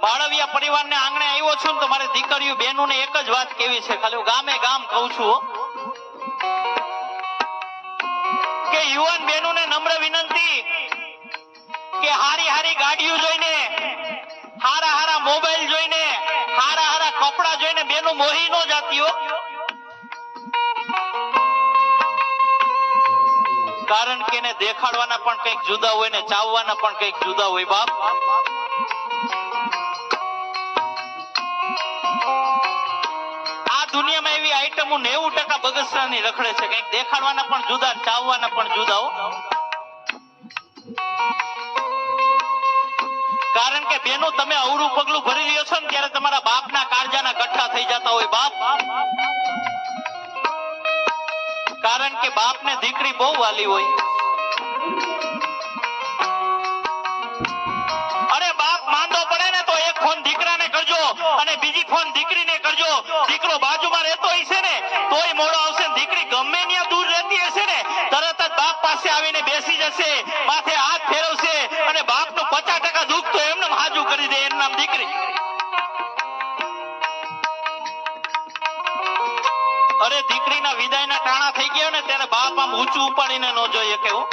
બાળવિયા પરિવારને આંગણે આવ્યો છું ને તો મારી દીકરીઓ બહેનોને એક જ વાત કેવી છે, ખાલી ગામે ગામ કહું છું કે યુવાન બહેનોને નમ્ર વિનંતી કે હારી હારી ગાડીઓ જોઈને, હારા હારા મોબાઈલ જોઈને, હારા હારા કપડા જોઈને બેનો મોહી નો જાતી હો. કારણ કે એને દેખાડવાના પણ કંઈક જુદા હોય ને ચાવવાના પણ કંઈક જુદા હોય. બાપ આ દુનિયામાં એવી આઈટમો 90% બગસરાની રખડે છે, કંઈક દેખાડવાના પણ જુદા, ચાવવાના પણ જુદા હો. કારણ કે બેનો તમે અવરું પગલું ભરી રહ્યો છો ને ત્યારે તમારા બાપના કાળજાના ગઠ્ઠા થઈ જતા હોય. બાપ કારણ કે બાપને દીકરી બહુ વાલી હોય. અરે બાપ માંદો પડે ને તો એક ફોન દીકરાને કરજો અને બીજી ફોન દીકરીને કરજો. દીકરો બાજુમાં રહેતો હશે ને તોય મોડો આવશે. દીકરી ગમે ત્યાં દૂર રહેતી હશે ને તરત જ બાપ પાસે આવીને બેસી જશે, માથે હાથ ફેરવશે અને બાપનું 50% દુઃખ તો એમને હાજુ કરી દે. એનું નામ દીકરી. અરે દીકરીના વિદાયના ટાણા થઈ ગયા ને ત્યારે બાપ આમ ઊંચું ઉપાડીને ન જોઈએ કેવું.